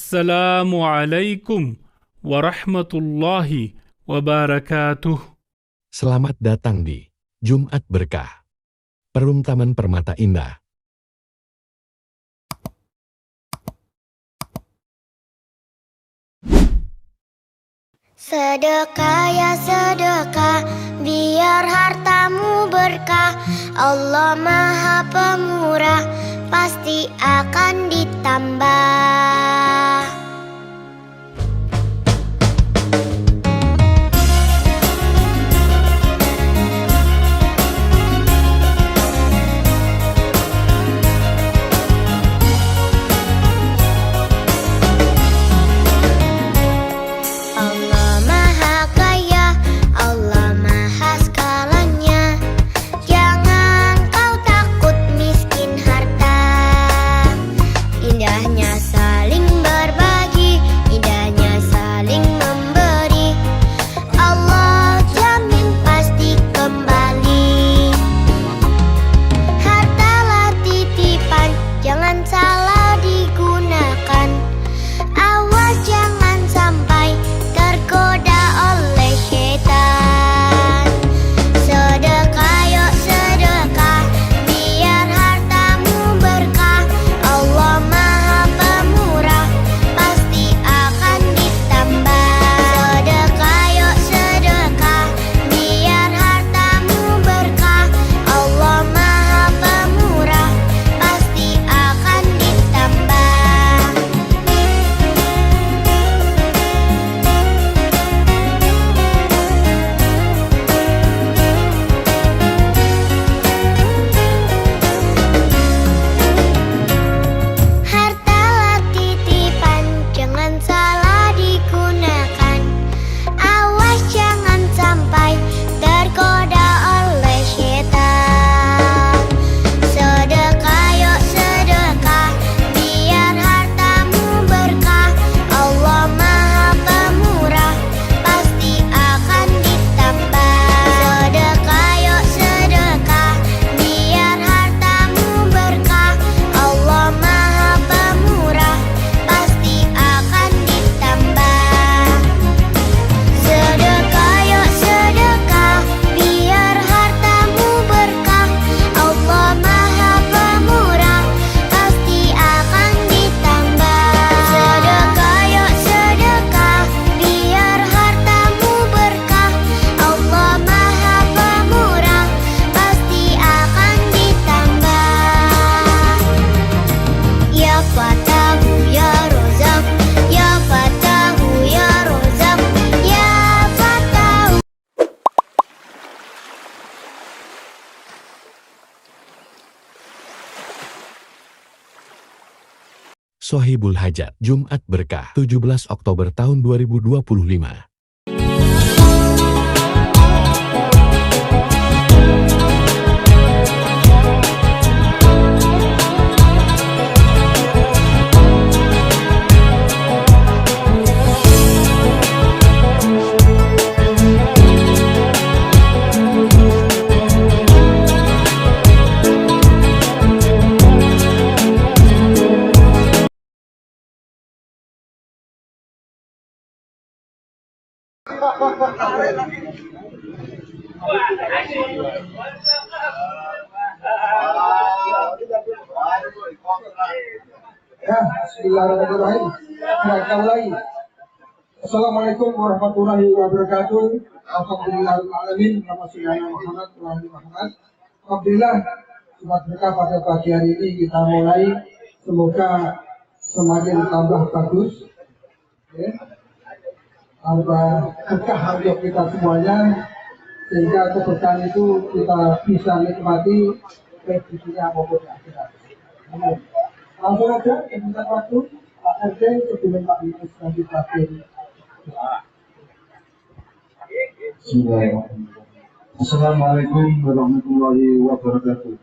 Assalamualaikum warahmatullahi wabarakatuh. Selamat datang di Jumat Berkah, Perum Taman Permata Indah. Sedekah ya sedekah, biar hartamu berkah. Allah Maha Pemurah, pasti akan ditambah. Sohibul Hajat, Jumat Berkah, 17 Oktober tahun 2025. Ya, bismillahirrahmanirrahim. Kita mulai. Assalamualaikum warahmatullahi wabarakatuh. Alhamdulillahirrahmanirrahim. Nama saya Muhammad Muhammad. Alhamdulillah, Jumat Berkah pada pagi hari ini kita mulai. Semoga semakin tambah bagus. Ya. Tambah berkah untuk kita semuanya. Sehingga keberkahan itu kita bisa nikmati baik di dunia maupun di akhirat. Amin. Langsung aja, kita waktu Pak RT sebelum Pak Yunus nanti terakhir. Assalamualaikum warahmatullahi wabarakatuh.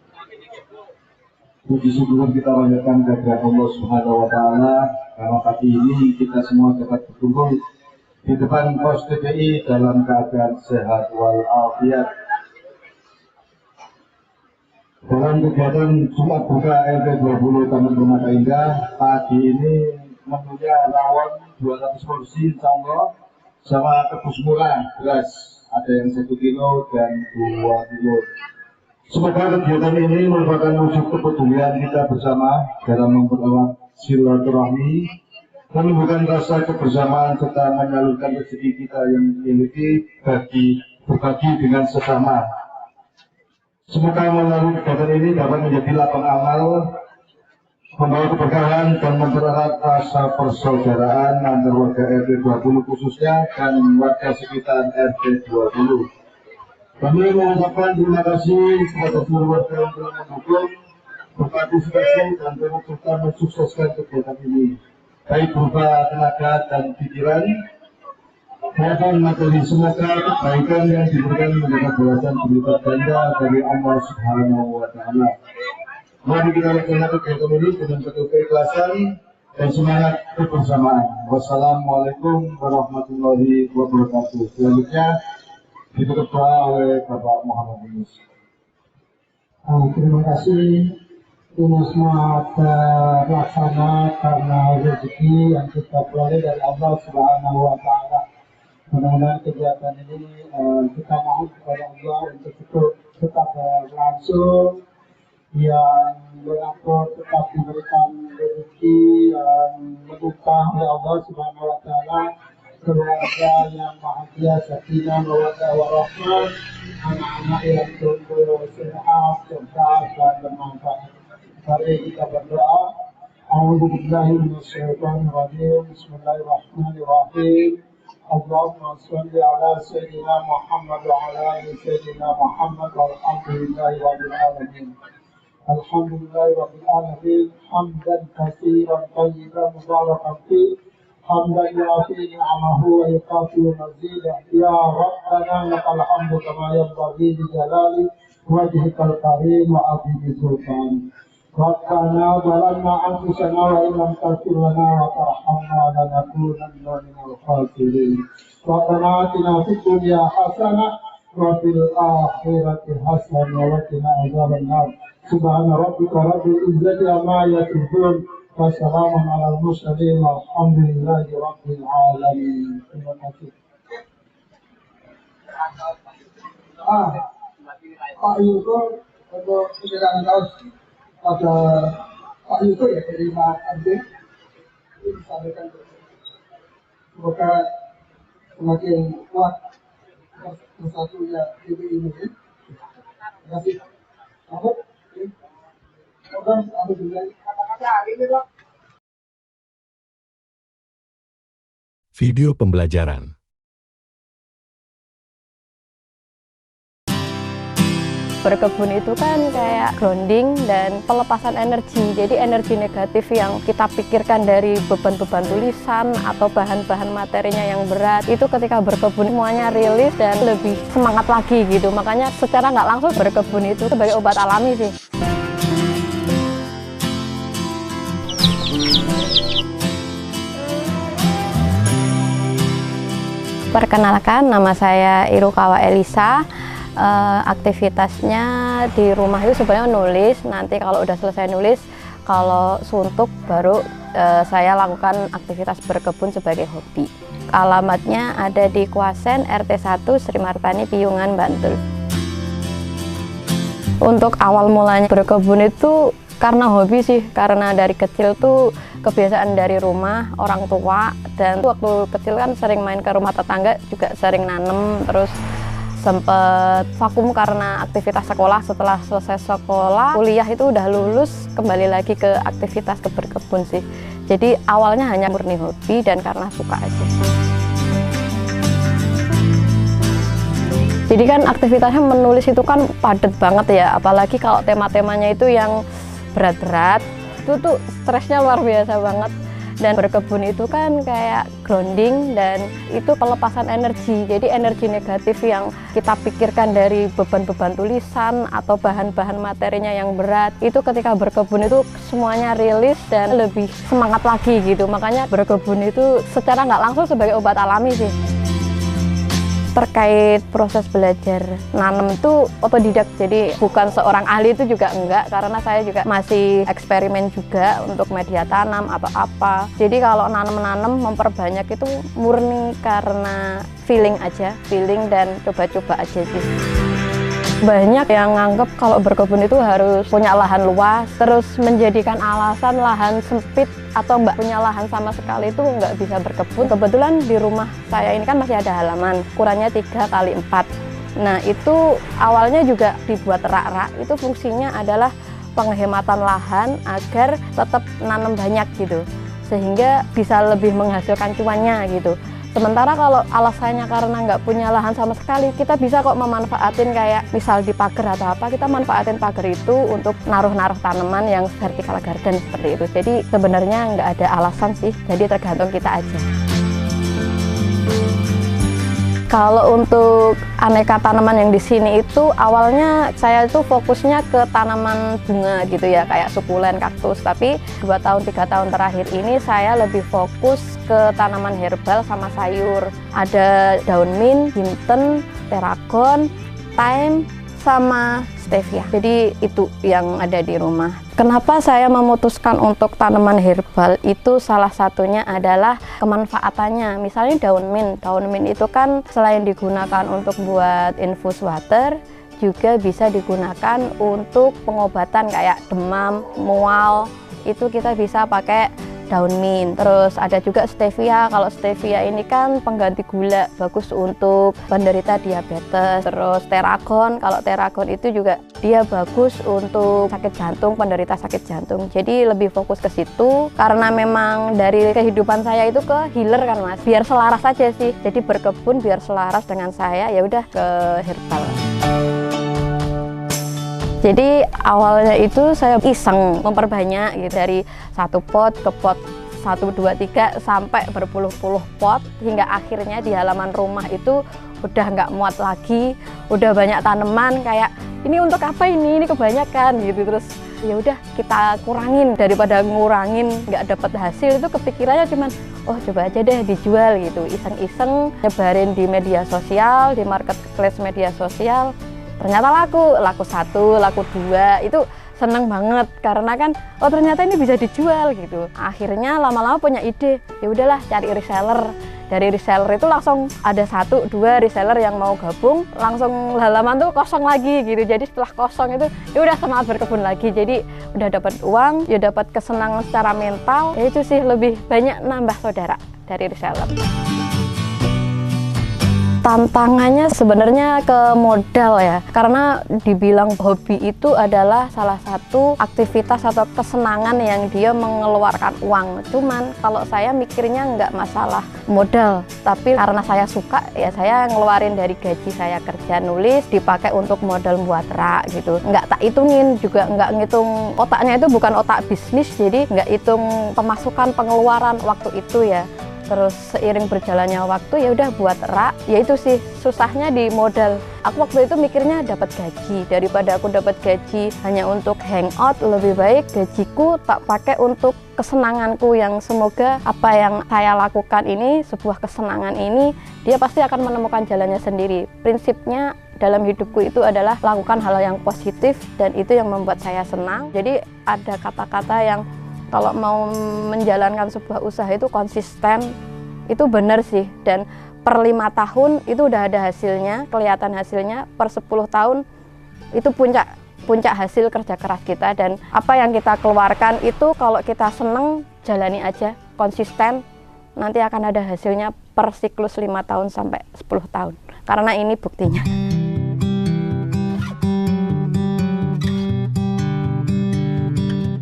Puji syukur kita panjatkan kehadirat Allah Subhanahu wa Ta'ala karena pagi ini kita semua dapat berkumpul di depan pos TPI dalam keadaan sehat walafiat. Dalam kegiatan Jumat Berkah LT20 Taman Permata Indah pagi ini menunya rawon 200 porsi insya Allah, sama tepung murah beras ada yang 1 kilo dan 2 kilo. Semoga kegiatan ini merupakan wujud kepedulian kita bersama dalam mempererat silaturahmi, menumbuhkan rasa kebersamaan serta menyalurkan rezeki kita yang dimiliki berbagi dengan sesama. Semoga melalui kegiatan ini dapat menjadi lapang amal, membawa keberkahan dan mempererat rasa persaudaraan antar warga RT 20 khususnya dan warga sekitar RT 20. Kami mengucapkan terima kasih kepada seluruh warga yang telah mendukung, berpartisipasi dan turut serta mensukseskan kegiatan ini, baik berupa tenaga dan pikiran maupun materi. Semoga kebaikan yang diberikan mendapat balasan berlipat ganda dari Allah Subhanahu wa Ta'ala. Mari kita laksanakan kegiatan ini dengan penuh keikhlasan dan semangat kebersamaan. Wassalamualaikum warahmatullahi wabarakatuh. Selanjutnya ditutup doa oleh Bapak Muhammad Yunus. Terima kasih. Ini semua terlaksana karena rezeki yang kita peroleh dari Allah Subhanahu wa Ta'ala. Mudah-mudahan kegiatan ini kita mohon kepada Allah untuk tetap berlangsung, yang berangkat tetap diberikan rezeki yang berkah oleh Allah Subhanahu wa Ta'ala, keluarga yang bahagia, sakinah, mawaddah warahmah, anak-anak yang tumbuh sehat, cerdas dan bermanfaat. Mari kita berdoa. A'udzubillahi minasyaitonir rajim. Bismillahirrahmanirrahim. Allahumma shalli ala sayyidina Muhammad wa ala ali sayyidina Muhammad walhamdulillahi rabbil alamin. Alhamdulillahi rabbil alamin. Hamdan katsiran thayyiban mubarakan fi. حمدا يعطي نعمه ويكافئ مزيدا يا ربنا لك الحمد كما ينبغي لجلال وجهك الكريم وعظيم سلطانك. ربنا ظلمنا انفسنا وان لم تغفر لنا وترحمنا لنكونن من الخاسرين. ربنا اتنا في الدنيا حسنه وفي الاخره حسنه وقنا عذاب النار. سبحان ربك رب العزه عما يصفون wassalamun ala al-mursalin walhamdulillahi rabbil alamin. Terima kasih. Pak Yuko untuk penyerahan kaos pada Pak Yuko ya dari Mas Andi disampaikan. Semoga semakin kuat bersatunya ini. Terima kasih. Video pembelajaran. Berkebun itu kan kayak grounding dan pelepasan energi. Jadi energi negatif yang kita pikirkan dari beban-beban tulisan atau bahan-bahan materinya yang berat, itu ketika berkebun semuanya rilis dan lebih semangat lagi gitu. Makanya secara nggak langsung berkebun itu sebagai obat alami sih. Perkenalkan, nama saya Irukawa Elisa. Aktivitasnya di rumah itu sebenarnya nulis. Nanti kalau udah selesai nulis, kalau suntuk baru saya lakukan aktivitas berkebun sebagai hobi. Alamatnya ada di Kuasen RT 1 Sri Martani Piyungan, Bantul. Untuk awal mulanya berkebun itu karena hobi sih, karena dari kecil tuh kebiasaan dari rumah orang tua, dan waktu kecil kan sering main ke rumah tetangga, juga sering nanem. Terus sempet vakum karena aktivitas sekolah. Setelah selesai sekolah, kuliah itu udah lulus, kembali lagi ke aktivitas ke berkebun sih. Jadi awalnya hanya murni hobi dan karena suka aja. Jadi kan aktivitasnya menulis itu kan padat banget ya, apalagi kalau tema-temanya itu yang berat-berat, itu tuh stresnya luar biasa banget. Dan berkebun itu kan kayak grounding dan itu pelepasan energi. Jadi energi negatif yang kita pikirkan dari beban-beban tulisan atau bahan-bahan materinya yang berat, itu ketika berkebun itu semuanya rilis dan lebih semangat lagi gitu. Makanya berkebun itu secara nggak langsung sebagai obat alami sih. Terkait proses belajar nanam itu otodidak, jadi bukan seorang ahli itu juga enggak, karena saya juga masih eksperimen juga untuk media tanam atau apa. Jadi kalau nanam memperbanyak itu murni karena feeling aja, feeling dan coba-coba aja sih. Banyak yang nganggep kalau berkebun itu harus punya lahan luas, terus menjadikan alasan lahan sempit atau nggak punya lahan sama sekali itu nggak bisa berkebun. Kebetulan di rumah saya ini kan masih ada halaman, ukurannya 3x4. Nah itu awalnya juga dibuat rak-rak, itu fungsinya adalah penghematan lahan agar tetap nanam banyak gitu, sehingga bisa lebih menghasilkan cuannya gitu. Sementara kalau alasannya karena nggak punya lahan sama sekali, kita bisa kok memanfaatin kayak misal di pagar atau apa, kita manfaatin pagar itu untuk naruh-naruh tanaman yang vertical garden seperti itu. Jadi sebenarnya nggak ada alasan sih, jadi tergantung kita aja. Kalau untuk aneka tanaman yang di sini itu awalnya saya itu fokusnya ke tanaman bunga gitu ya, kayak sukulen, kaktus. Tapi 2-3 tahun terakhir ini saya lebih fokus ke tanaman herbal sama sayur. Ada daun mint, jinten, teragon, thyme, sama stevia. Jadi itu yang ada di rumah. Kenapa saya memutuskan untuk tanaman herbal itu salah satunya adalah kemanfaatannya. Misalnya daun mint. Daun mint itu kan selain digunakan untuk buat infus water, juga bisa digunakan untuk pengobatan kayak demam, mual. Itu kita bisa pakai daun mint. Terus ada juga stevia. Kalau stevia ini kan pengganti gula, bagus untuk penderita diabetes. Terus teragon, kalau teragon itu juga dia bagus untuk sakit jantung, penderita sakit jantung. Jadi lebih fokus ke situ karena memang dari kehidupan saya itu ke healer kan Mas. Biar selaras aja sih. Jadi berkebun biar selaras dengan saya, ya udah ke herbal. Jadi awalnya itu saya iseng memperbanyak gitu, dari 1 pot ke pot 1, 2, 3 sampai berpuluh-puluh pot, hingga akhirnya di halaman rumah itu udah nggak muat lagi, udah banyak tanaman kayak ini untuk apa ini kebanyakan gitu. Terus ya udah kita kurangin, daripada ngurangin nggak dapat hasil, itu kepikirannya cuman oh coba aja deh dijual gitu, iseng-iseng nyebarin di media sosial, di marketplace media sosial. Ternyata laku 1, laku 2, itu seneng banget karena kan oh ternyata ini bisa dijual gitu. Akhirnya lama-lama punya ide, ya udahlah cari reseller. Dari reseller itu langsung ada 1-2 reseller yang mau gabung, langsung halaman tuh kosong lagi gitu. Jadi setelah kosong itu ya udah semangat berkebun lagi. Jadi udah dapat uang, ya dapat kesenangan secara mental. Ya itu sih, lebih banyak nambah saudara dari reseller. Tantangannya sebenarnya ke modal ya, karena dibilang hobi itu adalah salah satu aktivitas atau kesenangan yang dia mengeluarkan uang. Cuman kalau saya mikirnya nggak masalah modal, tapi karena saya suka ya saya ngeluarin dari gaji saya kerja nulis, dipakai untuk modal buat rak gitu. Nggak tak hitungin juga, nggak ngitung, otaknya itu bukan otak bisnis, jadi nggak hitung pemasukan pengeluaran waktu itu ya. Terus seiring berjalannya waktu ya udah buat rak, ya itu sih susahnya di modal. Aku waktu itu mikirnya dapat gaji, daripada aku dapat gaji hanya untuk hangout, lebih baik gajiku tak pakai untuk kesenanganku, yang semoga apa yang saya lakukan ini, sebuah kesenangan ini, dia pasti akan menemukan jalannya sendiri. Prinsipnya dalam hidupku itu adalah lakukan hal yang positif, dan itu yang membuat saya senang. Jadi ada kata-kata yang kalau mau menjalankan sebuah usaha itu konsisten, itu benar sih. Dan per 5 tahun itu udah ada hasilnya, kelihatan hasilnya. Per 10 tahun itu puncak hasil kerja keras kita. Dan apa yang kita keluarkan itu kalau kita seneng, jalani aja, konsisten, nanti akan ada hasilnya per siklus 5 tahun sampai 10 tahun. Karena ini buktinya.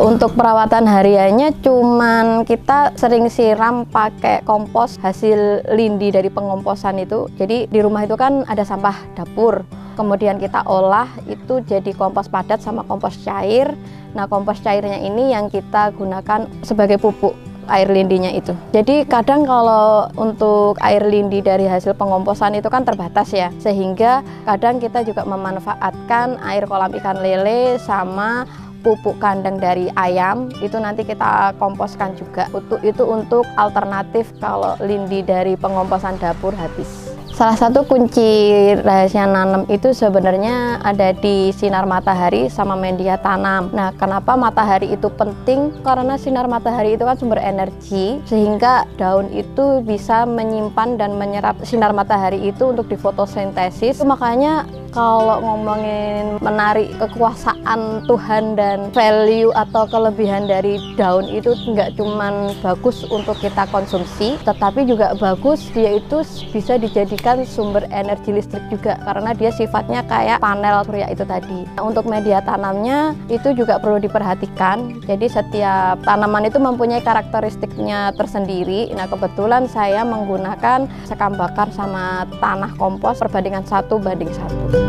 Untuk perawatan hariannya cuman kita sering siram pakai kompos hasil lindi dari pengomposan itu. Jadi di rumah itu kan ada sampah dapur, kemudian kita olah itu jadi kompos padat sama kompos cair. Nah kompos cairnya ini yang kita gunakan sebagai pupuk air lindinya itu. Jadi kadang kalau untuk air lindi dari hasil pengomposan itu kan terbatas ya, sehingga kadang kita juga memanfaatkan air kolam ikan lele sama pupuk kandang dari ayam, itu nanti kita komposkan juga. Itu untuk alternatif kalau lindi dari pengomposan dapur habis. Salah satu kunci rahasia nanam itu sebenarnya ada di sinar matahari sama media tanam. Nah, kenapa matahari itu penting? Karena sinar matahari itu kan sumber energi, sehingga daun itu bisa menyimpan dan menyerap sinar matahari itu untuk difotosintesis. Makanya kalau ngomongin menarik kekuasaan Tuhan dan value atau kelebihan dari daun itu nggak cuman bagus untuk kita konsumsi, tetapi juga bagus dia itu bisa dijadikan sumber energi listrik juga karena dia sifatnya kayak panel surya itu tadi. Nah, untuk media tanamnya itu juga perlu diperhatikan. Jadi setiap tanaman itu mempunyai karakteristiknya tersendiri. Nah, kebetulan saya menggunakan sekam bakar sama tanah kompos perbandingan 1:1.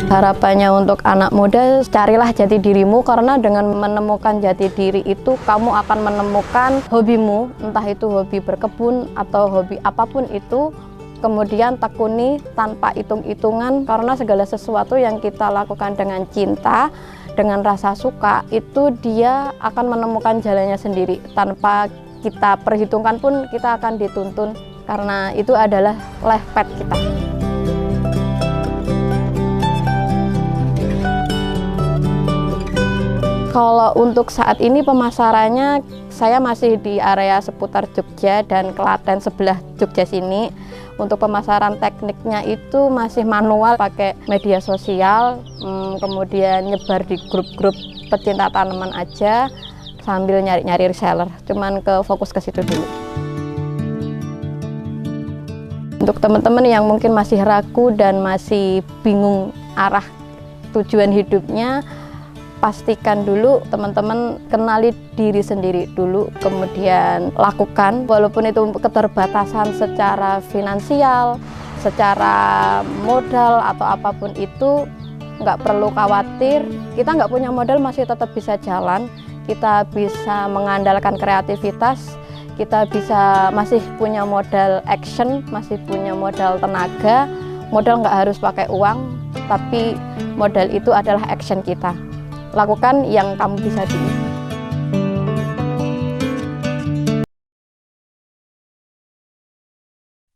Harapannya untuk anak muda, carilah jati dirimu, karena dengan menemukan jati diri itu kamu akan menemukan hobimu, entah itu hobi berkebun atau hobi apapun itu. Kemudian tekuni tanpa hitung-hitungan, karena segala sesuatu yang kita lakukan dengan cinta, dengan rasa suka, itu dia akan menemukan jalannya sendiri. Tanpa kita perhitungkan pun kita akan dituntun, karena itu adalah life path kita. Kalau untuk saat ini pemasarannya, saya masih di area seputar Jogja dan Klaten sebelah Jogja sini. Untuk pemasaran tekniknya itu masih manual, pakai media sosial, kemudian nyebar di grup-grup pecinta tanaman aja, sambil nyari-nyari reseller. Cuman fokus ke situ dulu. Untuk teman-teman yang mungkin masih ragu dan masih bingung arah tujuan hidupnya, pastikan dulu teman-teman kenali diri sendiri dulu, kemudian lakukan. Walaupun itu keterbatasan secara finansial, secara modal atau apapun itu, nggak perlu khawatir. Kita nggak punya modal masih tetap bisa jalan. Kita bisa mengandalkan kreativitas, kita masih punya modal action, masih punya modal tenaga. Modal nggak harus pakai uang, tapi modal itu adalah action kita. Lakukan yang kamu bisa dulu.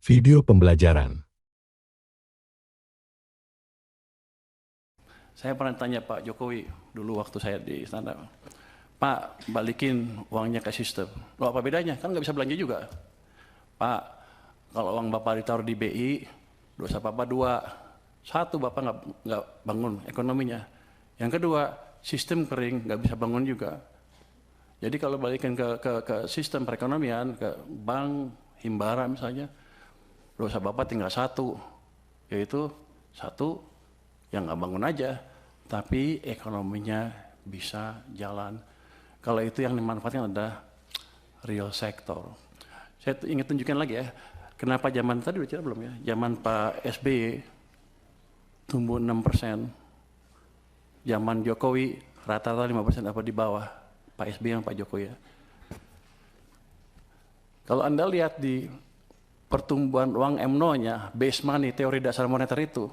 Video pembelajaran. Saya pernah tanya Pak Jokowi dulu waktu saya di istana, Pak, balikin uangnya ke sistem. Loh, apa bedanya? Kan nggak bisa belanja juga. Pak, kalau uang Bapak ditaruh di BI, dosa Bapak 2. 1, Bapak nggak bangun ekonominya. Yang kedua, sistem kering, nggak bisa bangun juga. Jadi kalau balikin ke sistem perekonomian, ke bank, himbara misalnya, dosa Bapak tinggal 1, yaitu 1 yang nggak bangun aja, tapi ekonominya bisa jalan. Kalau itu yang dimanfaatkan ada real sector. Saya ingin tunjukkan lagi ya, kenapa zaman tadi udah cerita belum ya, zaman Pak SBY tumbuh 6%. Zaman Jokowi rata-rata 5% apa di bawah Pak SBY yang Pak Jokowi ya. Kalau Anda lihat di pertumbuhan uang MNO-nya, base money, teori dasar moneter itu,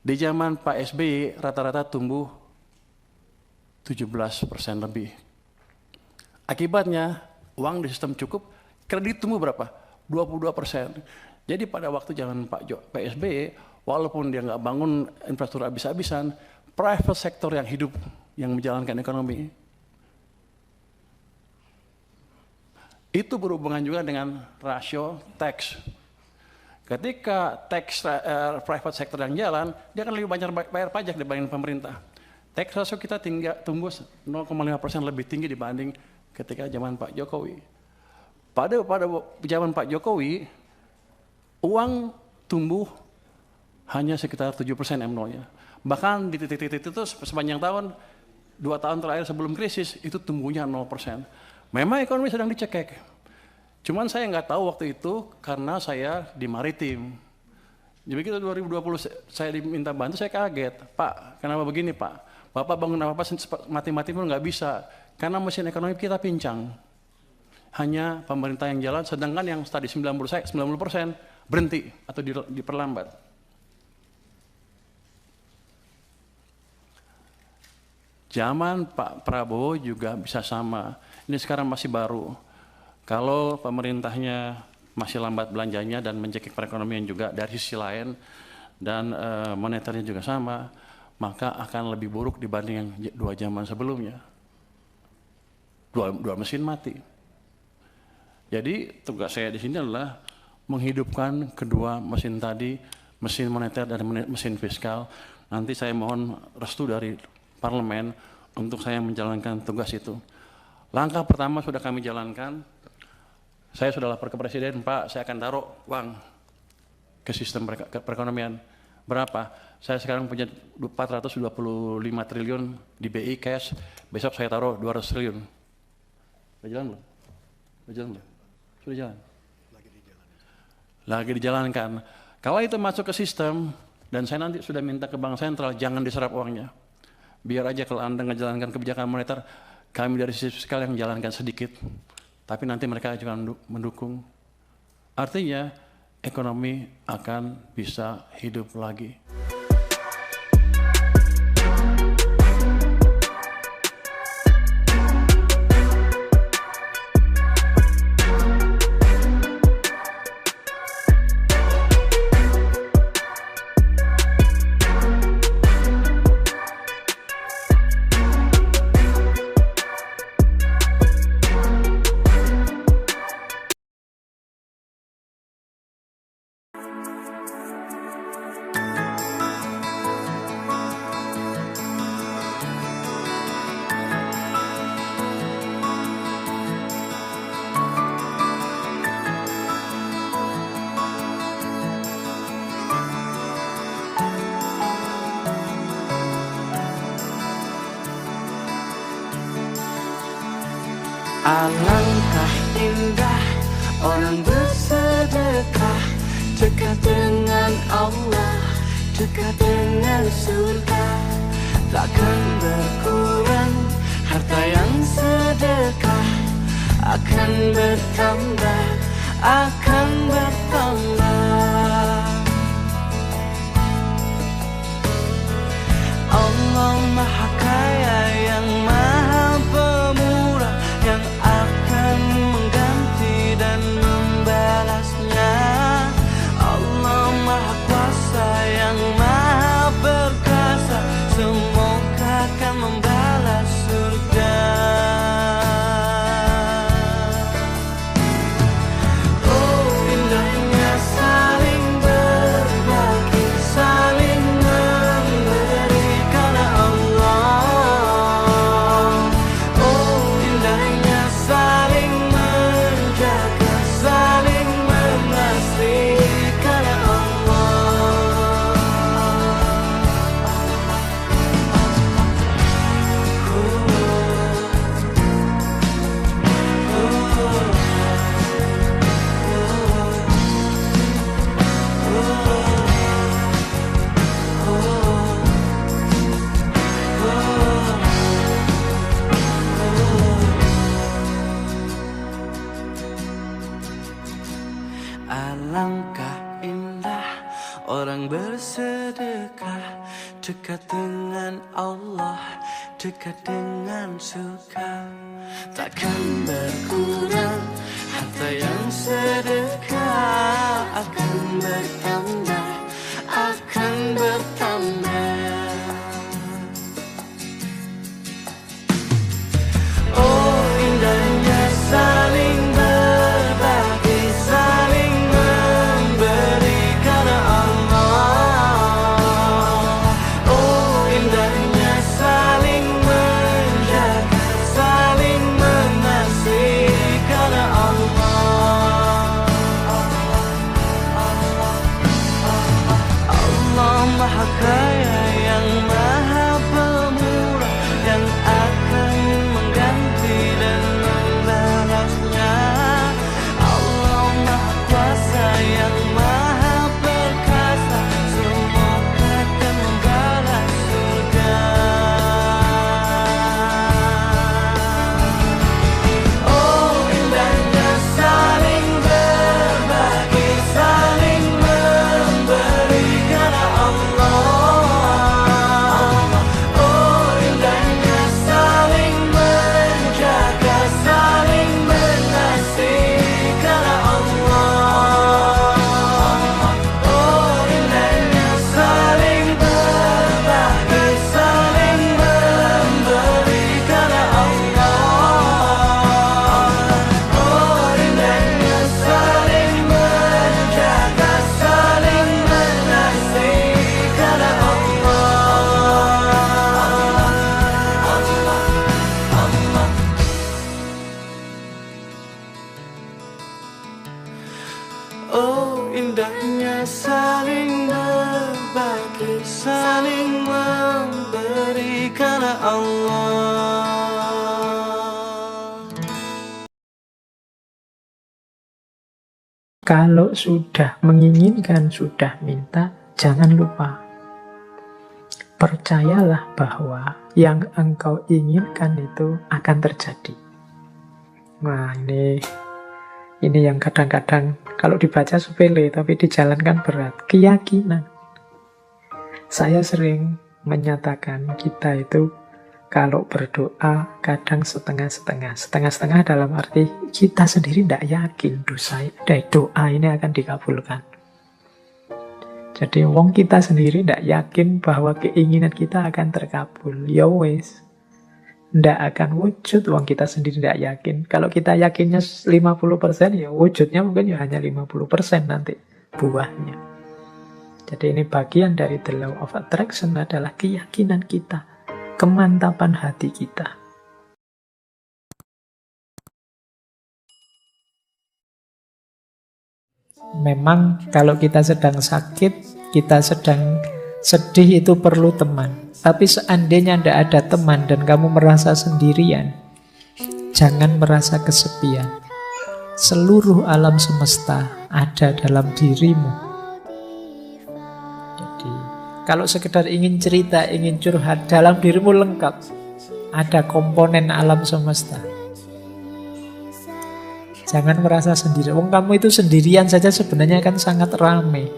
di zaman Pak SBY rata-rata tumbuh 17% lebih. Akibatnya uang di sistem cukup, kredit tumbuh berapa? 22%. Jadi pada waktu zaman Pak SBY, walaupun dia nggak bangun infrastruktur habis-habisan, private sector yang hidup, yang menjalankan ekonomi. Itu berhubungan juga dengan rasio tax. Ketika tax private sector yang jalan, dia akan lebih banyak bayar pajak dibanding pemerintah. Tax ratio kita tumbuh 0,5% lebih tinggi dibanding ketika zaman Pak Jokowi. Pada zaman Pak Jokowi, uang tumbuh hanya sekitar 7% MNO-nya. Bahkan di titik-titik itu sepanjang tahun, 2 tahun terakhir sebelum krisis, itu tumbuhnya 0%. Memang ekonomi sedang dicekek. Cuman saya nggak tahu waktu itu karena saya di maritim. Jadi begitu 2020 saya diminta bantu, saya kaget. Pak, kenapa begini Pak? Bapak bangun apa-apa mati-mati pun nggak bisa. Karena mesin ekonomi kita pincang. Hanya pemerintah yang jalan, sedangkan yang tadi 90% berhenti atau diperlambat. Zaman Pak Prabowo juga bisa sama. Ini sekarang masih baru. Kalau pemerintahnya masih lambat belanjanya dan mencekik perekonomian juga dari sisi lain dan moneternya juga sama, maka akan lebih buruk dibanding yang 2 zaman sebelumnya. Dua mesin mati. Jadi tugas saya di sini adalah menghidupkan kedua mesin tadi, mesin moneter dan mesin fiskal. Nanti saya mohon restu dari parlemen untuk saya menjalankan tugas itu. Langkah pertama sudah kami jalankan. Saya sudah lapor ke Presiden, Pak, saya akan taruh uang ke sistem perekonomian. Berapa? Saya sekarang punya 425 triliun di BI cash, besok saya taruh 200 triliun. Sudah jalan belum? Sudah jalan belum? Sudah jalan? Lagi dijalankan. Kalau itu masuk ke sistem, dan saya nanti sudah minta ke Bank Sentral, jangan diserap uangnya. Biar aja kalau Anda menjalankan kebijakan moneter, kami dari sisi fiskal yang menjalankan sedikit. Tapi nanti mereka juga mendukung. Artinya, ekonomi akan bisa hidup lagi. Alangkah indah orang bersedekah, dekat dengan Allah, dekat dengan surga. Takkan berkurang harta yang sedekah, akan bertambah, akan bertambah. Allah Maha Kaya yang Maha Pemurah, yang akan mengganti dan membalasnya. Allah Maha Kuasa yang Maha Perkasa, semoga akan membalas surga. Oh indahnya saling berbagi, saling memberi karena Allah. Oh indahnya saling menjaga, saling mengasihi karena Allah. Alangkah indah orang bersedekah, dekat dengan Allah, dekat dengan surga. Takkan berkurang harta yang sedekah, akan bertambah, akan bertambah. Oh indahnya saling berbagi, saling memberi karena Allah. Oh indahnya saling menjaga, saling mengasihi karena Allah. saling memberi karena Allah. Kalau sudah menginginkan, sudah minta, jangan lupa. Percayalah bahwa yang engkau inginkan itu akan terjadi. Nah, ini yang kadang-kadang kalau dibaca sepele, tapi dijalankan berat. Keyakinan. Saya sering menyatakan kita itu kalau berdoa kadang setengah-setengah. Setengah-setengah dalam arti kita sendiri tidak yakin doa ini akan dikabulkan. Jadi wong kita sendiri tidak yakin bahwa keinginan kita akan terkabul. Ya wes, tidak akan wujud wong kita sendiri tidak yakin. Kalau kita yakinnya 50%, ya wujudnya mungkin ya hanya 50% nanti buahnya. Jadi ini bagian dari the law of attraction adalah keyakinan kita, kemantapan hati kita. Memang kalau kita sedang sakit, kita sedang sedih itu perlu teman. Tapi seandainya tidak ada teman dan kamu merasa sendirian, jangan merasa kesepian. Seluruh alam semesta ada dalam dirimu. Jadi, kalau sekedar ingin cerita, ingin curhat, dalam dirimu lengkap. Ada komponen alam semesta. Jangan merasa sendiri. Wong kamu itu sendirian saja sebenarnya kan sangat ramai.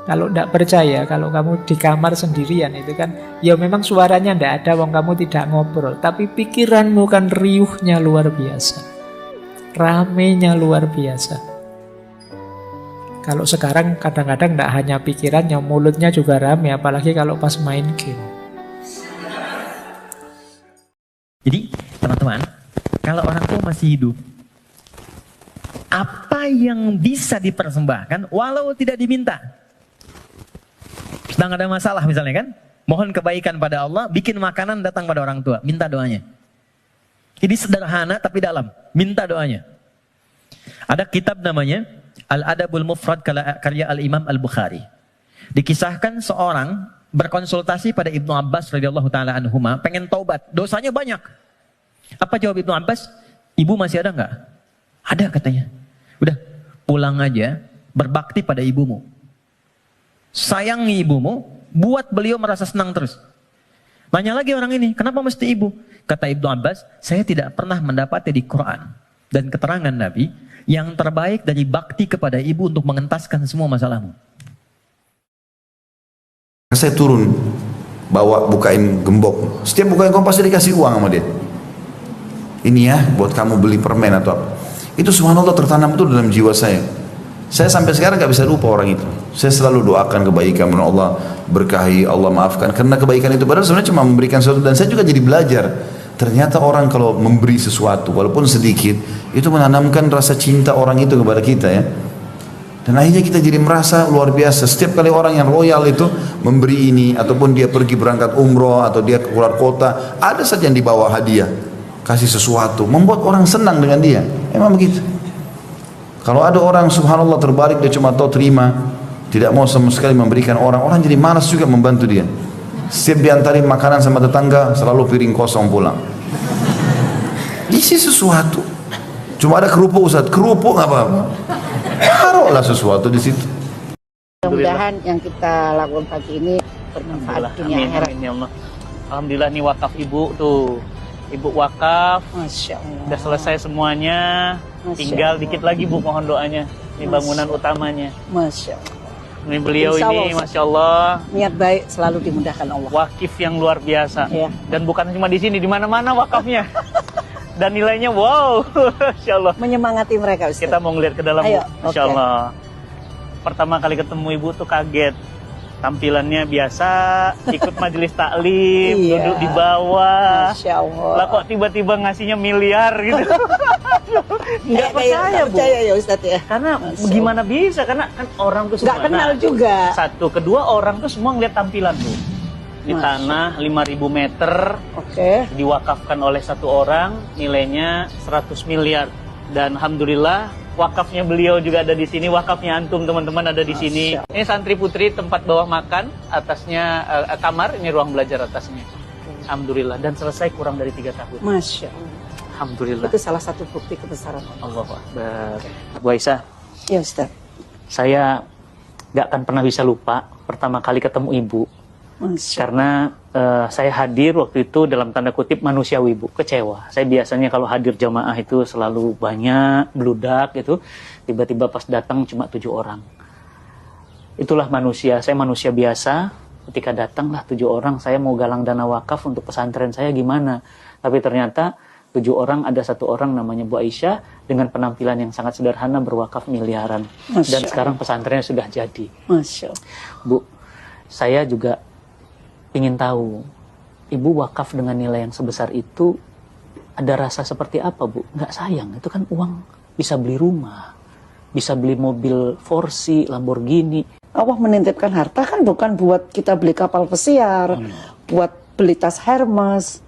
Kalau tidak percaya, kalau kamu di kamar sendirian itu kan, ya memang suaranya tidak ada, wong kamu tidak ngobrol. Tapi pikiranmu kan riuhnya luar biasa. Ramenya luar biasa. Kalau sekarang kadang-kadang tidak hanya pikirannya, mulutnya juga rame, apalagi kalau pas main game. Jadi teman-teman, kalau orang tua masih hidup, apa yang bisa dipersembahkan walau tidak diminta? Sedang ada masalah misalnya kan, mohon kebaikan pada Allah, bikin makanan datang pada orang tua, minta doanya. Jadi sederhana tapi dalam, minta doanya. Ada kitab namanya Al-Adabul Mufrad karya Al-Imam Al-Bukhari. Dikisahkan seorang berkonsultasi pada Ibnu Abbas radhiyallahu taala anhuma, pengen taubat, dosanya banyak. Apa jawab Ibnu Abbas? Ibu masih ada nggak? Ada katanya. Udah, pulang aja, berbakti pada ibumu. Sayangi ibumu, buat beliau merasa senang terus. Nanya lagi orang ini, kenapa mesti ibu? Kata Ibnu Abbas, saya tidak pernah mendapati di Quran dan keterangan Nabi yang terbaik dari bakti kepada ibu untuk mengentaskan semua masalahmu. Saya turun, bawa bukain gembok. Setiap bukain gembok pasti dikasih uang sama dia. Ini ya, buat kamu beli permen atau apa. Itu subhanallah tertanam itu dalam jiwa saya. Saya sampai sekarang gak bisa lupa orang itu. Saya selalu doakan kebaikan, Allah berkahi, Allah maafkan. Karena kebaikan itu padahal sebenarnya cuma memberikan sesuatu. Dan saya juga jadi belajar. Ternyata orang kalau memberi sesuatu, walaupun sedikit, itu menanamkan rasa cinta orang itu kepada kita ya. Dan akhirnya kita jadi merasa luar biasa. Setiap kali orang yang loyal itu memberi ini, ataupun dia pergi berangkat umroh, atau dia keluar kota, ada saja yang dibawa hadiah, kasih sesuatu, membuat orang senang dengan dia. Emang begitu. Kalau ada orang subhanallah terbalik, dia cuma tahu terima, tidak mau sama sekali memberikan orang jadi malas juga membantu dia. Setiap diantarin makanan sama tetangga, selalu piring kosong pulang. Isi sesuatu. Cuma ada kerupuk Ustaz, kerupuk nggak apa-apa. Taruhlah sesuatu di situ. Mudah-mudahan yang kita lakukan pagi ini bermanfaat dunia akhirat. Amin ya Allah. Alhamdulillah nih wakaf ibu tuh. Ibu wakaf, Masya Allah. udah selesai semuanya, tinggal dikit lagi Bu mohon doanya. Ini bangunan utamanya. Masya Allah. Ini beliau Insya ini Allah, Masya Allah. Niat baik selalu dimudahkan Allah. Wakif yang luar biasa. Ya. Dan bukan cuma di sini, di mana-mana wakafnya. Dan nilainya wow, Masya Allah. Menyemangati mereka Ustaz. Kita mau ngeliat ke dalam Ayo, Bu, Masya Allah. Pertama kali ketemu Ibu tuh kaget. Tampilannya biasa, ikut majelis taklim, Iya. duduk di bawah. Masya Allah. Lah kok tiba-tiba ngasihnya miliar gitu. Nggak percaya Bu. Percaya ya Ustaz ya. Karena Masya gimana bisa? Karena kan orang tuh semua. Nggak kenal juga. Satu, kedua orang tuh semua ngeliat tampilan Bu. Di tanah 5.000 meter, diwakafkan oleh satu orang, nilainya 100 miliar. Dan alhamdulillah wakafnya beliau juga ada di sini, wakafnya antum teman-teman ada di sini. Ini santri putri, tempat bawah makan, atasnya kamar, ini ruang belajar atasnya. Alhamdulillah, dan selesai kurang dari 3 tahun. Masya Allah. Alhamdulillah. Itu salah satu bukti kebesaran Allah. Allahu Akbar. Bu Aisyah. Ya Ustaz. Saya gak akan pernah bisa lupa pertama kali ketemu ibu. Karena saya hadir waktu itu dalam tanda kutip manusiawi, Bu, kecewa. Saya biasanya kalau hadir jamaah itu selalu banyak, bludak gitu. Tiba-tiba pas datang cuma 7 orang. Itulah manusia, saya manusia biasa. Ketika datanglah 7 orang, saya mau galang dana wakaf untuk pesantren saya gimana. Tapi ternyata 7 orang, ada 1 orang namanya Bu Aisyah dengan penampilan yang sangat sederhana berwakaf miliaran. Dan sekarang pesantrennya sudah jadi. Masya Allah. Bu, saya juga ingin tahu, ibu wakaf dengan nilai yang sebesar itu ada rasa seperti apa, Bu? Nggak sayang, itu kan uang bisa beli rumah, bisa beli mobil Forsi, Lamborghini. Allah menitipkan harta kan bukan buat kita beli kapal pesiar, buat beli tas Hermes.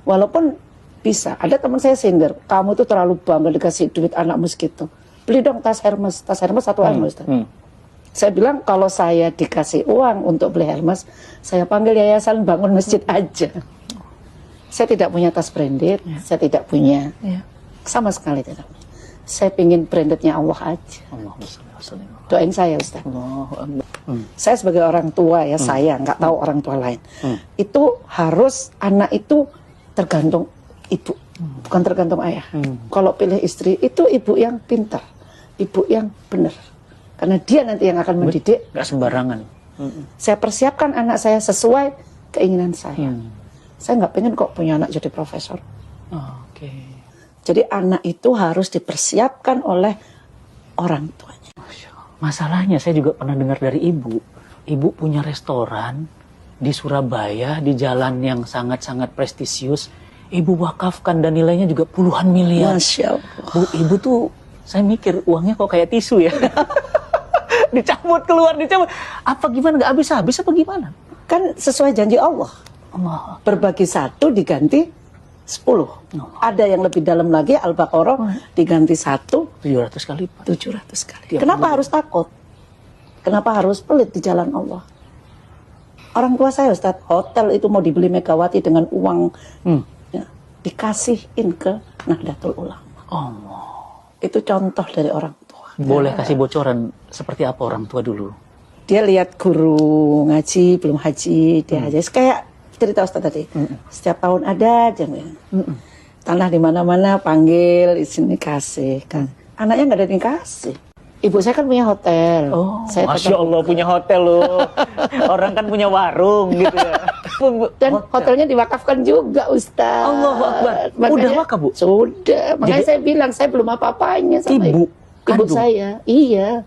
Walaupun bisa, ada teman saya sindir, kamu tuh terlalu bangga dikasih duit anakmu segitu. Beli dong tas Hermes 1 M, Ustaz. Saya bilang kalau saya dikasih uang untuk beli Hermes, saya panggil yayasan bangun masjid aja. Saya tidak punya tas branded, saya tidak punya, sama sekali tidak. Saya pingin brandednya Allah aja. Doain saya, Ustaz. Saya sebagai orang tua ya, saya nggak tahu orang tua lain. Itu harus anak itu tergantung ibu, bukan tergantung ayah. Kalau pilih istri itu ibu yang pintar, ibu yang benar. Karena dia nanti yang akan mendidik. Nggak sembarangan. Saya persiapkan anak saya sesuai keinginan saya. Saya nggak pengen kok punya anak jadi profesor. Jadi anak itu harus dipersiapkan oleh orang tuanya. Masalahnya saya juga pernah dengar dari ibu. Ibu punya restoran di Surabaya, di jalan yang sangat-sangat prestisius. Ibu wakafkan dan nilainya juga puluhan miliar. Masya Allah. Bu, ibu tuh, saya mikir uangnya kok kayak tisu ya. Dicabut keluar, dicabut. Apa gimana, nggak habis-habis apa gimana? Kan sesuai janji Allah. Berbagi 1 diganti 10. Ada yang lebih dalam lagi, Al-Baqarah diganti 1 700 kali. 700 kali. Kenapa harus takut? Kenapa harus pelit di jalan Allah? Orang tua saya, Ustadz, hotel itu mau dibeli Megawati dengan uang ya, dikasihin ke Nahdlatul Ulama. Itu contoh dari orang tua. Boleh kasih bocoran seperti apa orang tua dulu? Dia lihat guru ngaji, belum haji, dia haji. Kayak cerita Ustaz tadi, setiap tahun ada aja. Tanah di mana-mana panggil, di sini kasih. Kan. Anaknya nggak ada yang kasih. Ibu saya kan punya hotel. Masya Allah punya hotel loh. Orang kan punya warung gitu ya. Dan hotelnya diwakafkan juga, Ustaz. Allahu Akbar. Udah wakaf, Bu? Sudah. Makanya saya bilang, saya belum apa-apanya sama ibu saya. Iya.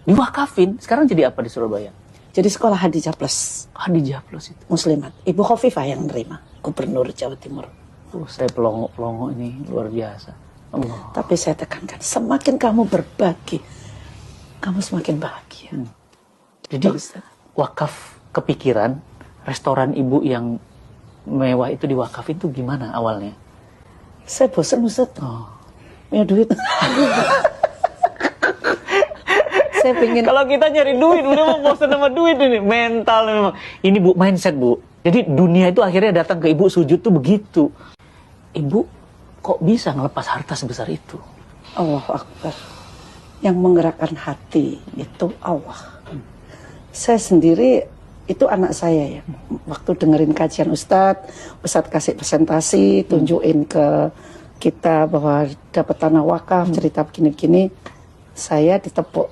Diwakafin. Sekarang jadi apa di Surabaya? Jadi sekolah Hadijah Plus. Hadijah Plus itu? Muslimat. Ibu Khofifah yang nerima. Gubernur Jawa Timur. Saya pelongo-pelongo ini luar biasa. Allah. Tapi saya tekankan, semakin kamu berbagi, kamu semakin bahagia. Jadi wakaf kepikiran, restoran ibu yang mewah itu diwakafin itu gimana awalnya? Saya bosan, Ustaz. Punya duit. Saya pengen. Kalau kita nyari duit, udah mau bosan sama duit ini. Mental memang. Ini Bu, mindset Bu. Jadi dunia itu akhirnya datang ke ibu, sujud tuh begitu. Ibu kok bisa ngelepas harta sebesar itu? Allahu Akbar. Yang menggerakkan hati itu Allah. Saya sendiri, itu anak saya ya. Waktu dengerin kajian Ustadz kasih presentasi, tunjukin ke kita bahwa dapat tanah wakaf, cerita begini-begini. Saya ditepuk.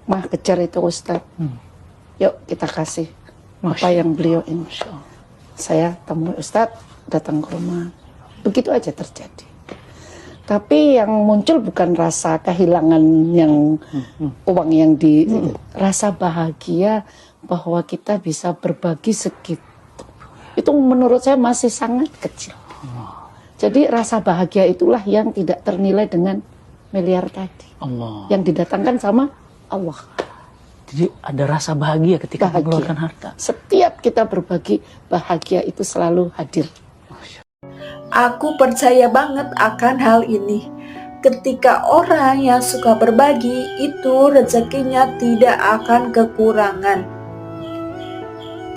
Mah, kejar itu Ustadz. Yuk kita kasih apa yang beliau ini. Saya temui Ustadz, datang ke rumah. Begitu aja terjadi. Tapi yang muncul bukan rasa kehilangan yang uang yang rasa bahagia bahwa kita bisa berbagi segitu. Itu menurut saya masih sangat kecil. Jadi rasa bahagia itulah yang tidak ternilai dengan miliar tadi. Yang didatangkan sama Allah. Jadi ada rasa bahagia ketika mengeluarkan harta. Setiap kita berbagi, bahagia itu selalu hadir. Aku percaya banget akan hal ini. ketika orang yang suka berbagi itu rezekinya tidak akan kekurangan.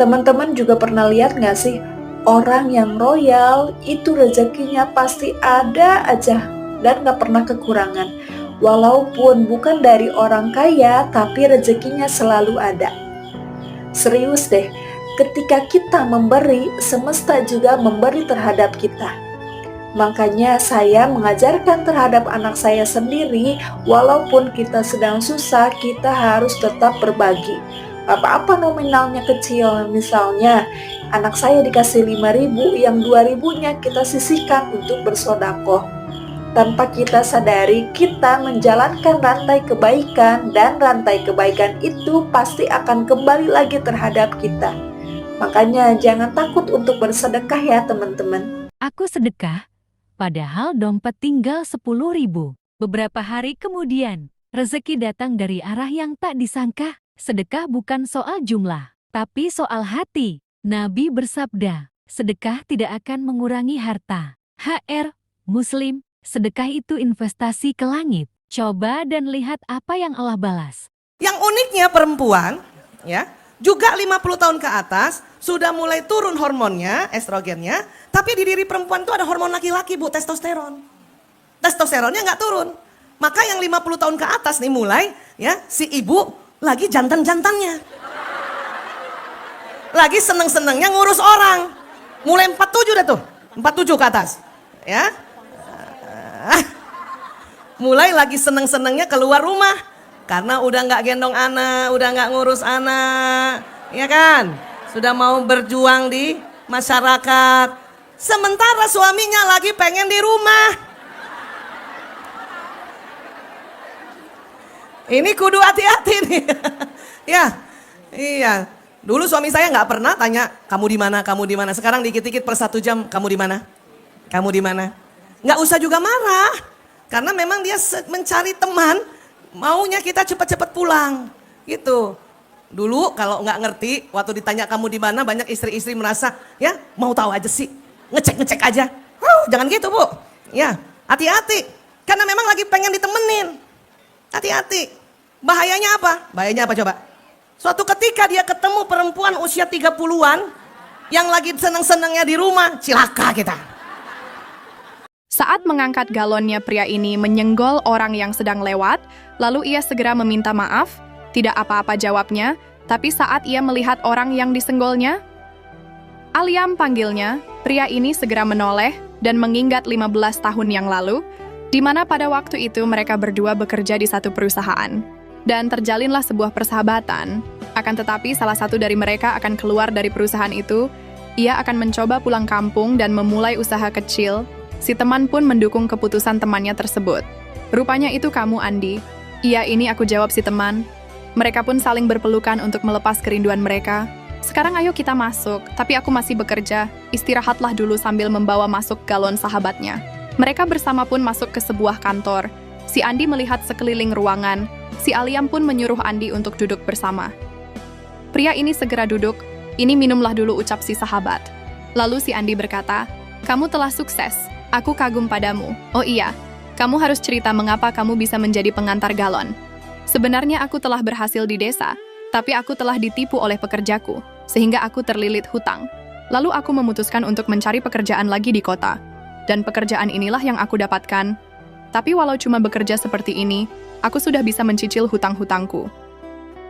Teman-teman juga pernah lihat gak sih, orang yang royal itu rezekinya pasti ada aja dan gak pernah kekurangan. Walaupun bukan dari orang kaya, tapi rezekinya selalu ada. Serius deh, ketika kita memberi, semesta juga memberi terhadap kita. Makanya saya mengajarkan terhadap anak saya sendiri, walaupun kita sedang susah, kita harus tetap berbagi. Apa-apa nominalnya kecil, misalnya anak saya dikasih 5.000, yang 2.000-nya kita sisihkan untuk bersedekah. Tanpa kita sadari, kita menjalankan rantai kebaikan, dan rantai kebaikan itu pasti akan kembali lagi terhadap kita. Makanya jangan takut untuk bersedekah ya teman-teman. Aku sedekah, padahal dompet tinggal 10.000. Beberapa hari kemudian, rezeki datang dari arah yang tak disangka. Sedekah bukan soal jumlah, tapi soal hati. Nabi bersabda, sedekah tidak akan mengurangi harta. HR, Muslim, sedekah itu investasi ke langit. Coba dan lihat apa yang Allah balas. Yang uniknya perempuan, ya, juga 50 tahun ke atas, sudah mulai turun hormonnya, estrogennya, tapi di diri perempuan itu ada hormon laki-laki, Bu, testosteron. Testosteronnya nggak turun. Maka yang 50 tahun ke atas nih mulai, ya, si ibu lagi jantan-jantannya. Lagi seneng-senengnya ngurus orang. Mulai 47 dah tuh, 47 ke atas. Ya. Mulai lagi seneng-senengnya keluar rumah. Karena udah nggak gendong anak, udah nggak ngurus anak. Ya kan? Sudah mau berjuang di masyarakat. Sementara suaminya lagi pengen di rumah. Ini kudu hati-hati nih. Ya, iya. Dulu suami saya nggak pernah tanya, kamu di mana, kamu di mana. Sekarang dikit-dikit per 1 jam, kamu di mana, kamu di mana. Nggak usah juga marah, karena memang dia mencari teman, maunya kita cepat-cepat pulang, gitu. Dulu kalau nggak ngerti, waktu ditanya kamu di mana, banyak istri-istri merasa, ya mau tahu aja sih, ngecek-ngecek aja. Jangan gitu Bu. Ya, hati-hati, karena memang lagi pengen ditemenin. Hati-hati. Bahayanya apa? Bahayanya apa coba? Suatu ketika dia ketemu perempuan usia 30-an yang lagi seneng-senengnya di rumah, cilaka kita. Saat mengangkat galonnya, pria ini menyenggol orang yang sedang lewat, lalu ia segera meminta maaf. Tidak apa-apa jawabnya, tapi saat ia melihat orang yang disenggolnya, Alyam panggilnya, pria ini segera menoleh dan mengingat 15 tahun yang lalu, di mana pada waktu itu mereka berdua bekerja di satu perusahaan. Dan terjalinlah sebuah persahabatan. Akan tetapi salah satu dari mereka akan keluar dari perusahaan itu. Ia akan mencoba pulang kampung dan memulai usaha kecil. Si teman pun mendukung keputusan temannya tersebut. Rupanya itu kamu, Andi. Iya, ini aku jawab si teman. Mereka pun saling berpelukan untuk melepas kerinduan mereka. Sekarang ayo kita masuk, tapi aku masih bekerja. Istirahatlah dulu sambil membawa masuk galon sahabatnya. Mereka bersama pun masuk ke sebuah kantor. Si Andi melihat sekeliling ruangan. Si Alyam pun menyuruh Andi untuk duduk bersama. Pria ini segera duduk. Ini minumlah dulu, ucap si sahabat. Lalu si Andi berkata, kamu telah sukses. Aku kagum padamu. Oh iya, kamu harus cerita mengapa kamu bisa menjadi pengantar galon. Sebenarnya aku telah berhasil di desa, tapi aku telah ditipu oleh pekerjaku, sehingga aku terlilit hutang. Lalu aku memutuskan untuk mencari pekerjaan lagi di kota. Dan pekerjaan inilah yang aku dapatkan. Tapi walau cuma bekerja seperti ini, aku sudah bisa mencicil hutang-hutangku.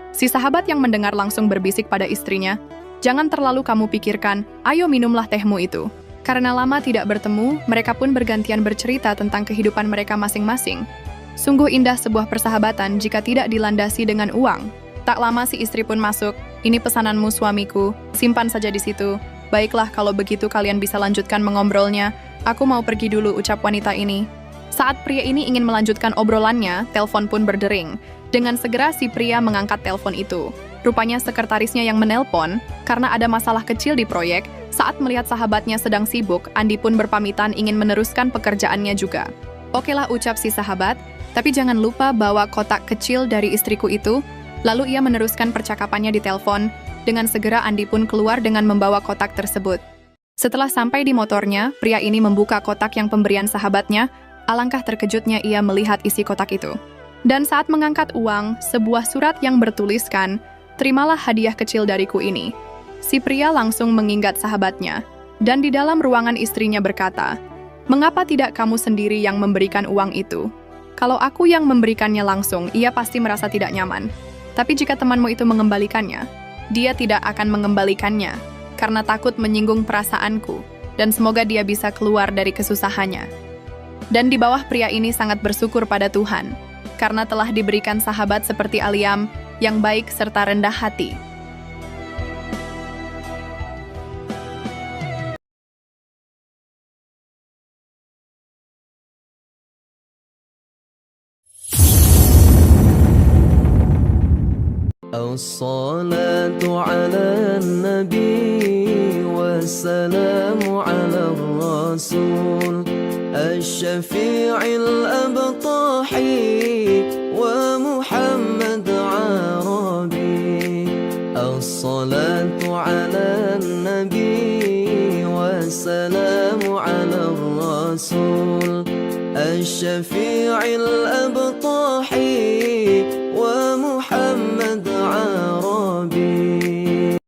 Si sahabat yang mendengar langsung berbisik pada istrinya, jangan terlalu kamu pikirkan, ayo minumlah tehmu itu. Karena lama tidak bertemu, mereka pun bergantian bercerita tentang kehidupan mereka masing-masing. Sungguh indah sebuah persahabatan jika tidak dilandasi dengan uang. Tak lama si istri pun masuk, ini pesananmu suamiku, simpan saja di situ. Baiklah kalau begitu kalian bisa lanjutkan mengobrolnya, aku mau pergi dulu, ucap wanita ini. Saat pria ini ingin melanjutkan obrolannya, telepon pun berdering. Dengan segera si pria mengangkat telepon itu. Rupanya sekretarisnya yang menelpon, karena ada masalah kecil di proyek. Saat melihat sahabatnya sedang sibuk, Andi pun berpamitan ingin meneruskan pekerjaannya juga. Okelah, ucap si sahabat, tapi jangan lupa bawa kotak kecil dari istriku itu. Lalu ia meneruskan percakapannya di telepon. Dengan segera Andi pun keluar dengan membawa kotak tersebut. Setelah sampai di motornya, pria ini membuka kotak yang pemberian sahabatnya. Alangkah terkejutnya ia melihat isi kotak itu. Dan saat mengangkat uang, sebuah surat yang bertuliskan, "Terimalah hadiah kecil dariku ini." Si pria langsung mengingat sahabatnya, dan di dalam ruangan istrinya berkata, "Mengapa tidak kamu sendiri yang memberikan uang itu? Kalau aku yang memberikannya langsung, ia pasti merasa tidak nyaman. Tapi jika temanmu itu mengembalikannya, dia tidak akan mengembalikannya, karena takut menyinggung perasaanku, dan semoga dia bisa keluar dari kesusahannya." Dan di bawah pria ini sangat bersyukur pada Tuhan, karena telah diberikan sahabat seperti Alyam yang baik serta rendah hati. As-salatu ala nabi wassalamu ala rasul Asy-syafi'il abtahi wa Muhammad Arabi. As-salatu ala nabi wassalamu ala rasul Asy-syafi'il abtahi